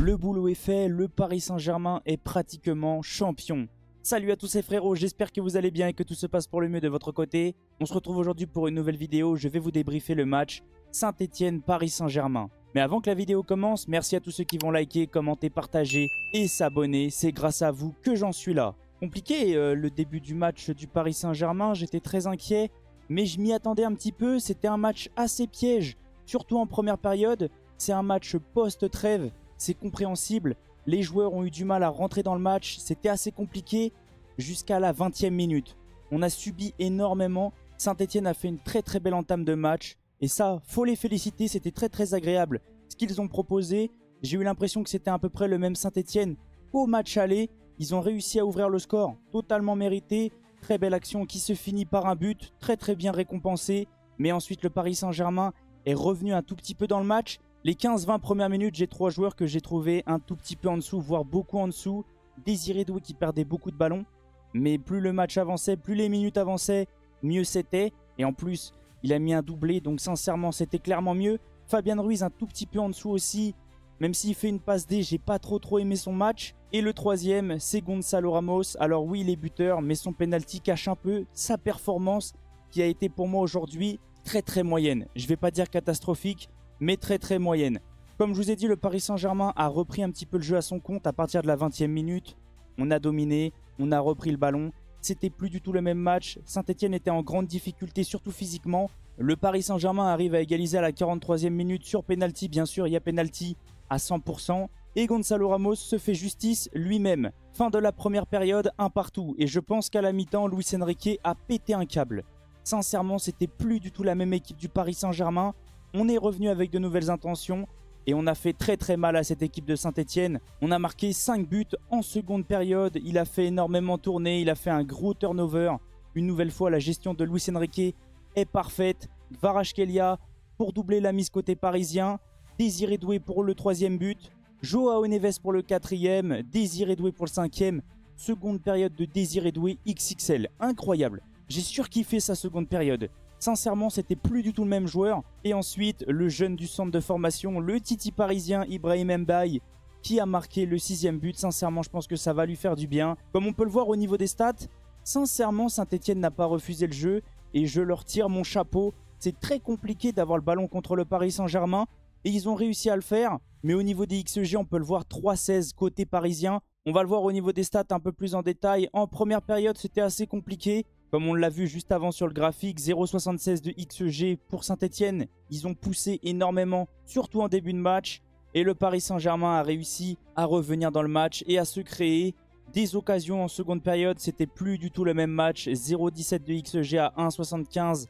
le boulot est fait, le Paris Saint-Germain est pratiquement champion. Salut à tous les frérots, j'espère que vous allez bien et que tout se passe pour le mieux de votre côté. On se retrouve aujourd'hui pour une nouvelle vidéo, je vais vous débriefer le match Saint-Étienne-Paris Saint-Germain. Mais avant que la vidéo commence, merci à tous ceux qui vont liker, commenter, partager et s'abonner. C'est grâce à vous que j'en suis là. Compliqué le début du match du Paris Saint-Germain, j'étais très inquiet, mais je m'y attendais un petit peu. C'était un match assez piège, surtout en première période. C'est un match post-trêve, c'est compréhensible. Les joueurs ont eu du mal à rentrer dans le match, c'était assez compliqué jusqu'à la 20e minute. On a subi énormément. Saint-Étienne a fait une très belle entame de match. Et ça, faut les féliciter, c'était très agréable. Ce qu'ils ont proposé, j'ai eu l'impression que c'était à peu près le même Saint-Étienne qu'au match aller. Ils ont réussi à ouvrir le score, totalement mérité. Très belle action qui se finit par un but, très bien récompensé. Mais ensuite, le Paris Saint-Germain est revenu un tout petit peu dans le match. Les 15-20 premières minutes, j'ai 3 joueurs que j'ai trouvé un tout petit peu en dessous, voire beaucoup en dessous. Désiré Doué qui perdait beaucoup de ballons. Mais plus le match avançait, plus les minutes avançaient, mieux c'était. Et en plus, il a mis un doublé, donc sincèrement, c'était clairement mieux. Fabien Ruiz un tout petit peu en dessous aussi. Même s'il fait une passe D, j'ai pas trop aimé son match. Et le troisième, c'est Gonçalo Ramos. Alors oui, il est buteur, mais son penalty cache un peu sa performance qui a été pour moi aujourd'hui très moyenne. Je vais pas dire catastrophique, mais très moyenne. Comme je vous ai dit, le Paris Saint-Germain a repris un petit peu le jeu à son compte à partir de la 20e minute. On a dominé, on a repris le ballon. C'était plus du tout le même match. Saint-Étienne était en grande difficulté, surtout physiquement. Le Paris Saint-Germain arrive à égaliser à la 43e minute sur penalty. Bien sûr, il y a penalty à 100%. Et Gonçalo Ramos se fait justice lui-même. Fin de la première période, un partout. Et je pense qu'à la mi-temps, Luis Enrique a pété un câble. Sincèrement, c'était plus du tout la même équipe du Paris Saint-Germain. On est revenu avec de nouvelles intentions. Et on a fait très mal à cette équipe de Saint-Étienne. On a marqué 5 buts en seconde période. Il a fait énormément tourner. Il a fait un gros turnover. Une nouvelle fois, la gestion de Luis Enrique est parfaite. Kvaratskhelia pour doubler la mise côté parisien. Désiré Doué pour le 3e but. Joao Neves pour le 4e. Désiré Doué pour le 5e. Seconde période de Désiré Doué XXL. Incroyable. J'ai surkiffé sa seconde période. Sincèrement, c'était plus du tout le même joueur. Et ensuite, le jeune du centre de formation, le Titi parisien Ibrahim Mbaye, qui a marqué le 6e but. Sincèrement, je pense que ça va lui faire du bien. Comme on peut le voir au niveau des stats, sincèrement, Saint-Étienne n'a pas refusé le jeu. Et je leur tire mon chapeau. C'est très compliqué d'avoir le ballon contre le Paris Saint-Germain. Et ils ont réussi à le faire. Mais au niveau des XG, on peut le voir 3-16 côté parisien. On va le voir au niveau des stats un peu plus en détail. En première période, c'était assez compliqué. Comme on l'a vu juste avant sur le graphique, 0,76 de XG pour Saint-Étienne. Ils ont poussé énormément, surtout en début de match. Et le Paris Saint-Germain a réussi à revenir dans le match et à se créer des occasions en seconde période. C'était plus du tout le même match. 0,17 de XG à 1,75.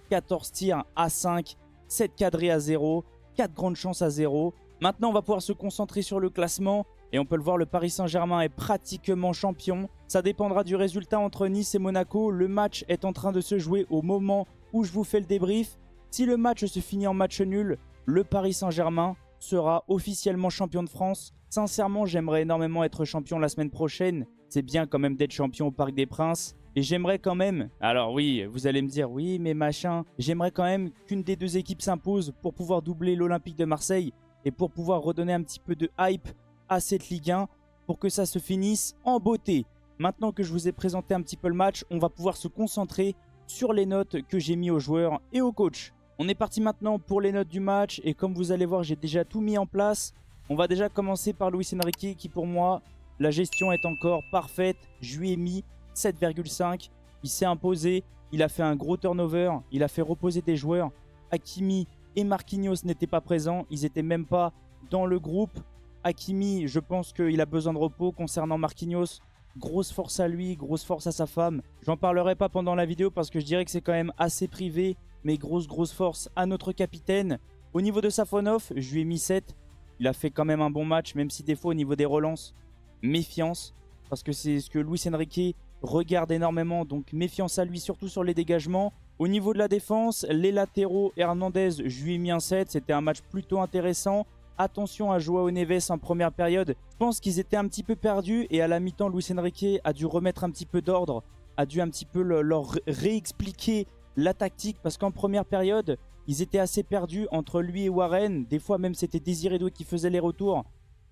14 tirs à 5. 7 cadrés à 0. 4 grandes chances à 0. Maintenant, on va pouvoir se concentrer sur le classement. Et on peut le voir, le Paris Saint-Germain est pratiquement champion. Ça dépendra du résultat entre Nice et Monaco. Le match est en train de se jouer au moment où je vous fais le débrief. Si le match se finit en match nul, le Paris Saint-Germain sera officiellement champion de France. Sincèrement, j'aimerais énormément être champion la semaine prochaine. C'est bien quand même d'être champion au Parc des Princes. Et j'aimerais quand même, alors oui, vous allez me dire, oui mais machin, j'aimerais quand même qu'une des deux équipes s'impose pour pouvoir doubler l'Olympique de Marseille et pour pouvoir redonner un petit peu de hype à cette Ligue 1 pour que ça se finisse en beauté. Maintenant que je vous ai présenté un petit peu le match, on va pouvoir se concentrer sur les notes que j'ai mis aux joueurs et au coach. On est parti maintenant pour les notes du match et comme vous allez voir, j'ai déjà tout mis en place. On va déjà commencer par Luis Enrique qui pour moi, la gestion est encore parfaite. Je lui ai mis 7,5. Il s'est imposé, il a fait un gros turnover, il a fait reposer des joueurs. Hakimi et Marquinhos n'étaient pas présents, ils n'étaient même pas dans le groupe. Hakimi, je pense qu'il a besoin de repos. Concernant Marquinhos, grosse force à lui, grosse force à sa femme. J'en parlerai pas pendant la vidéo parce que je dirais que c'est quand même assez privé. Mais grosse force à notre capitaine. Au niveau de Safonov, je lui ai mis 7. Il a fait quand même un bon match, même si des fois au niveau des relances, méfiance. Parce que c'est ce que Luis Enrique regarde énormément. Donc méfiance à lui, surtout sur les dégagements. Au niveau de la défense, les latéraux, Hernandez, je lui ai mis un 7. C'était un match plutôt intéressant. Attention à Joao Neves en première période. Je pense qu'ils étaient un petit peu perdus et à la mi-temps, Luis Enrique a dû remettre un petit peu d'ordre, a dû un petit peu leur réexpliquer la tactique parce qu'en première période, ils étaient assez perdus entre lui et Warren. Des fois même, c'était Désiré Doué qui faisait les retours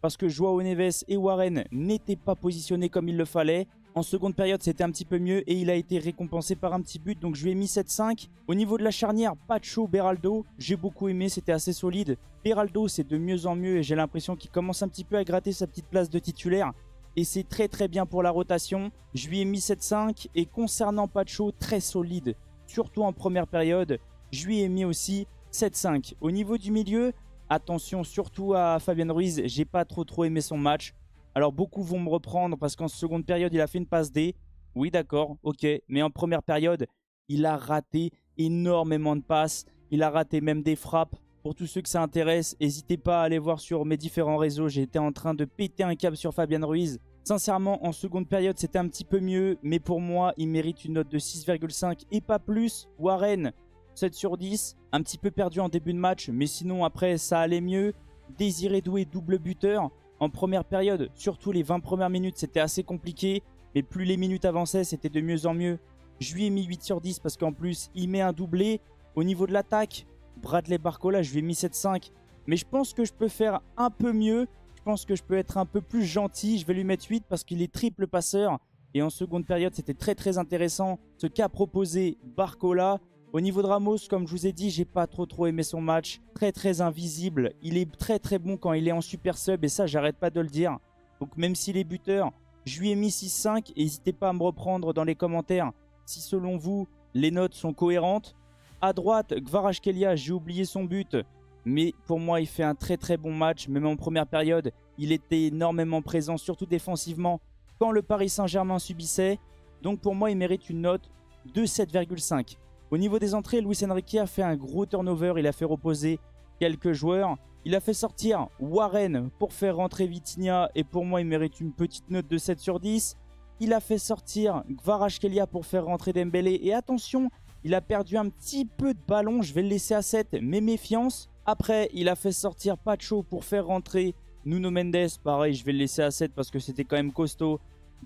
parce que Joao Neves et Warren n'étaient pas positionnés comme il le fallait. En seconde période, c'était un petit peu mieux et il a été récompensé par un petit but, donc je lui ai mis 7-5. Au niveau de la charnière, Pacho, Beraldo, j'ai beaucoup aimé, c'était assez solide. Beraldo, c'est de mieux en mieux et j'ai l'impression qu'il commence un petit peu à gratter sa petite place de titulaire. Et c'est très très bien pour la rotation. Je lui ai mis 7-5 et concernant Pacho, très solide, surtout en première période. Je lui ai mis aussi 7-5. Au niveau du milieu, attention surtout à Fabian Ruiz, j'ai pas trop aimé son match. Alors beaucoup vont me reprendre parce qu'en seconde période, il a fait une passe D. Oui d'accord, ok. Mais en première période, il a raté énormément de passes. Il a raté même des frappes. Pour tous ceux que ça intéresse, n'hésitez pas à aller voir sur mes différents réseaux. J'étais en train de péter un câble sur Fabian Ruiz. Sincèrement, en seconde période, c'était un petit peu mieux. Mais pour moi, il mérite une note de 6,5 et pas plus. Warren, 7 sur 10. Un petit peu perdu en début de match. Mais sinon, après, ça allait mieux. Désiré Doué, double buteur. En première période, surtout les 20 premières minutes, c'était assez compliqué. Mais plus les minutes avançaient, c'était de mieux en mieux. Je lui ai mis 8 sur 10 parce qu'en plus, il met un doublé. Au niveau de l'attaque, Bradley Barcola, je lui ai mis 7,5. Mais je pense que je peux faire un peu mieux. Je pense que je peux être un peu plus gentil. Je vais lui mettre 8 parce qu'il est triple passeur. Et en seconde période, c'était très intéressant ce qu'a proposé Barcola. Au niveau de Ramos, comme je vous ai dit, j'ai pas trop aimé son match. Très invisible. Il est très bon quand il est en super sub et ça, j'arrête pas de le dire. Donc même s'il est buteur, je lui ai mis 6,5. N'hésitez pas à me reprendre dans les commentaires si selon vous, les notes sont cohérentes. À droite, Kvaratskhelia, j'ai oublié son but. Mais pour moi, il fait un très bon match. Même en première période, il était énormément présent, surtout défensivement, quand le Paris Saint-Germain subissait. Donc pour moi, il mérite une note de 7,5. Au niveau des entrées, Luis Enrique a fait un gros turnover. Il a fait reposer quelques joueurs. Il a fait sortir Warren pour faire rentrer Vitinha. Et pour moi, il mérite une petite note de 7 sur 10. Il a fait sortir Kvaratskhelia pour faire rentrer Dembélé. Et attention, il a perdu un petit peu de ballon. Je vais le laisser à 7, mais méfiance. Après, il a fait sortir Pacho pour faire rentrer Nuno Mendes. Pareil, je vais le laisser à 7 parce que c'était quand même costaud.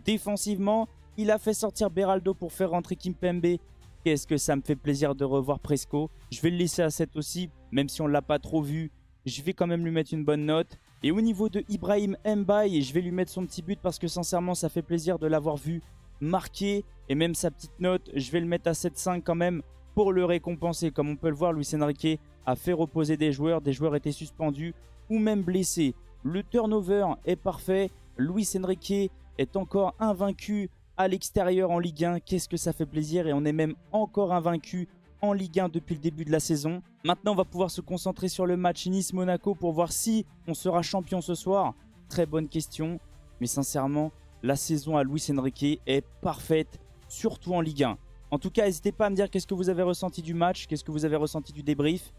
Défensivement, il a fait sortir Beraldo pour faire rentrer Kimpembe. Qu'est-ce que ça me fait plaisir de revoir Presco. Je vais le laisser à 7 aussi, même si on ne l'a pas trop vu. Je vais quand même lui mettre une bonne note. Et au niveau de Ibrahim Mbaye, je vais lui mettre son petit but parce que sincèrement, ça fait plaisir de l'avoir vu marqué. Et même sa petite note, je vais le mettre à 7,5 quand même pour le récompenser. Comme on peut le voir, Luis Enrique a fait reposer des joueurs étaient suspendus ou même blessés. Le turnover est parfait. Luis Enrique est encore invaincu à l'extérieur en Ligue 1. Qu'est-ce que ça fait plaisir et on est même encore invaincu en Ligue 1 depuis le début de la saison. Maintenant, on va pouvoir se concentrer sur le match Nice-Monaco pour voir si on sera champion ce soir. Très bonne question, mais sincèrement, la saison à Luis Enrique est parfaite, surtout en Ligue 1. En tout cas, n'hésitez pas à me dire qu'est-ce que vous avez ressenti du match, qu'est-ce que vous avez ressenti du débrief,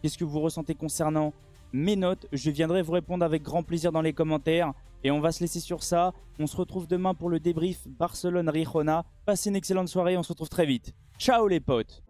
qu'est-ce que vous ressentez concernant mes notes. Je viendrai vous répondre avec grand plaisir dans les commentaires. Et on va se laisser sur ça. On se retrouve demain pour le débrief Barcelone-Girona. Passez une excellente soirée, on se retrouve très vite. Ciao les potes!